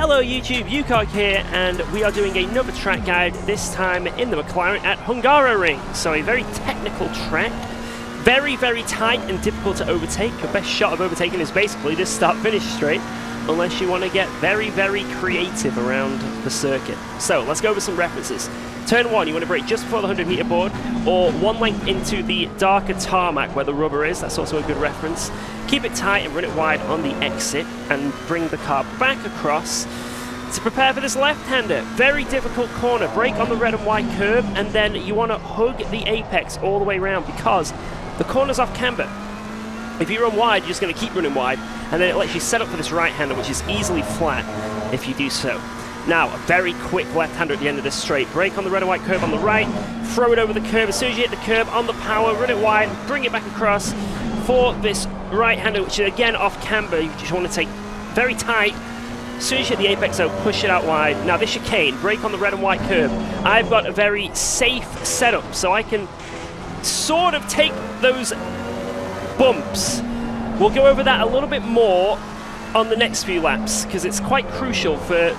Hello YouTube, UCog here, and we are doing another track guide, this time in the McLaren at Hungaroring. So a very technical track, very tight and difficult to overtake. Your best shot of overtaking is basically this start-finish straight, unless you want to get very creative around the circuit. So let's go over some references. Turn 1, you want to brake just before the 100-meter board, or one length into the darker tarmac where the rubber is. That's also a good reference. Keep it tight and run it wide on the exit, and bring the car back across to prepare for this left-hander. Very difficult corner. Brake on the red and white curb, and then you want to hug the apex all the way around because the corner's off camber. If you run wide, you're just going to keep running wide, and then it lets you set up for this right-hander, which is easily flat if you do so. Now, a very quick left-hander at the end of this straight. Brake on the red and white curb on the right, throw it over the curb. As soon as you hit the curb, on the power, run it wide, bring it back across for this right-hander, which is again off camber. You just want to take very tight. As soon as you hit the apex, though, push it out wide. Now, this chicane, brake on the red and white curb. I've got a very safe setup, so I can sort of take those bumps. We'll go over that a little bit more on the next few laps because it's quite crucial for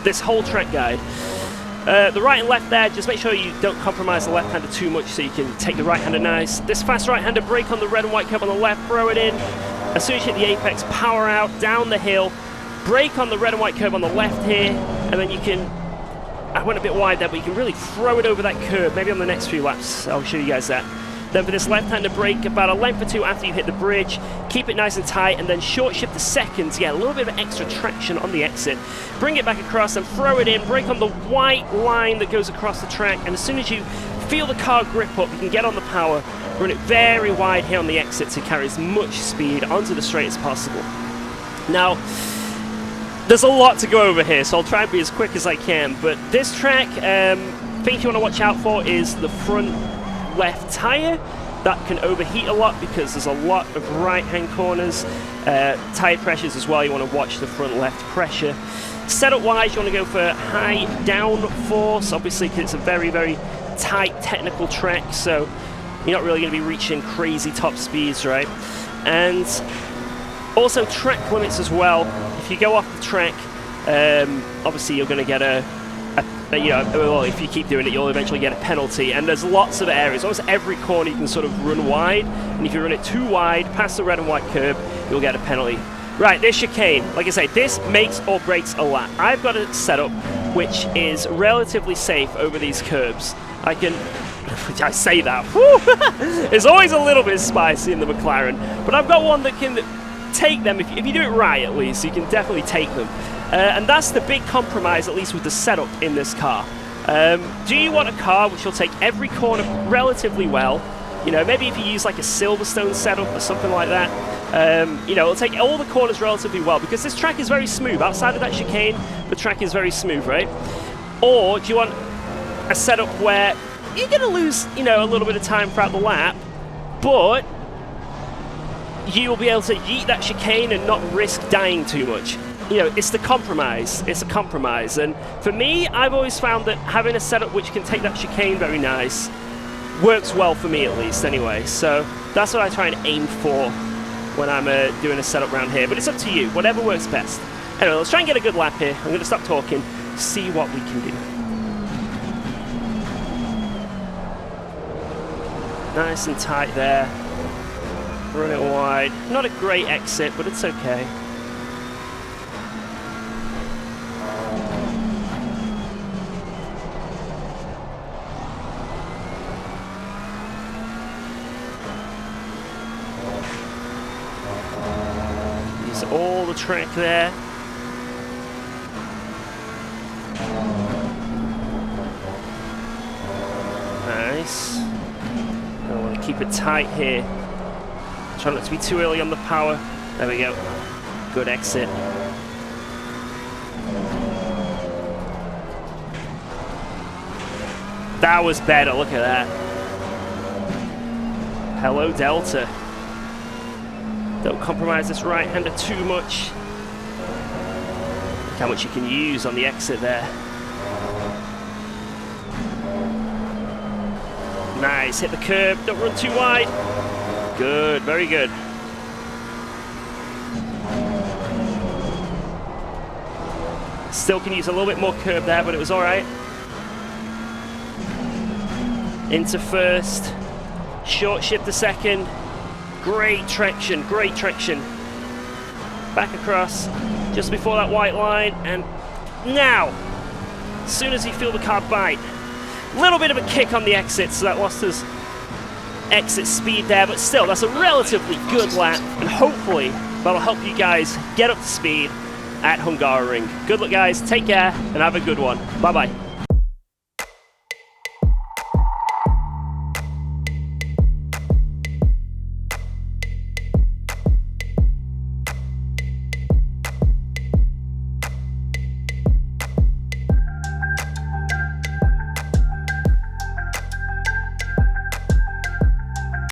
this whole track guide. The right and left there, just make sure you don't compromise the left-hander too much so you can take the right-hander nice. This fast right-hander, brake on the red and white curb on the left, throw it in. As soon as you hit the apex, power out, down the hill, brake on the red and white curb on the left here, and then you can, I went a bit wide there, but you can really throw it over that curb. Maybe on the next few laps, I'll show you guys that. Then for this left-hander brake, about a length or two after you hit the bridge, keep it nice and tight, and then short shift to second to get a little bit of extra traction on the exit. Bring it back across and throw it in, brake on the white line that goes across the track, and as soon as you feel the car grip up, you can get on the power, run it very wide here on the exit to carry as much speed onto the straight as possible. Now, there's a lot to go over here, so I'll try and be as quick as I can, but this track, things you want to watch out for is the front left tire. That can overheat a lot because there's a lot of right-hand corners. Tire pressures as well, you want to watch the front left pressure. Setup wise, you want to go for high downforce, obviously because it's a very tight technical track, so you're not really going to be reaching crazy top speeds, right? And also track limits as well. If you go off the track, obviously you're going to get well, if you keep doing it, you'll eventually get a penalty. And there's lots of areas. Almost every corner you can sort of run wide. And if you run it too wide, past the red and white curb, you'll get a penalty. Right, this chicane, like I say, this makes or breaks a lap. I've got a setup which is relatively safe over these curbs. I say that, it's always a little bit spicy in the McLaren. But I've got one that can take them, if you do it right at least, you can definitely take them. And that's the big compromise, at least with the setup in this car. Do you want a car which will take every corner relatively well? You know, maybe if you use like a Silverstone setup or something like that, you know, it'll take all the corners relatively well because this track is very smooth. Outside of that chicane, the track is very smooth, right? Or do you want a setup where you're going to lose, you know, a little bit of time throughout the lap, but you will be able to yeet that chicane and not risk dying too much? You know, it's the compromise. It's a compromise. And for me, I've always found that having a setup which can take that chicane very nice works well for me, at least, anyway. So that's what I try and aim for when I'm doing a setup around here. But it's up to you. Whatever works best. Anyway, let's try and get a good lap here. I'm going to stop talking, see what we can do. Nice and tight there. Run it wide. Not a great exit, but it's okay. All the track there. Nice. I want to keep it tight here. Try not to be too early on the power. There we go. Good exit. That was better. Look at that. Hello, Delta. Don't compromise this right-hander too much. Look how much you can use on the exit there. Nice, hit the curb, don't run too wide. Good, very good. Still can use a little bit more curb there, but it was all right. Into first. Short shift to second. Great traction, great traction. Back across, just before that white line, and now, as soon as you feel the car bite, little bit of a kick on the exit, so that lost us exit speed there, but still, that's a relatively good lap, and hopefully that'll help you guys get up to speed at Hungaroring. Good luck, guys, take care, and have a good one. Bye-bye.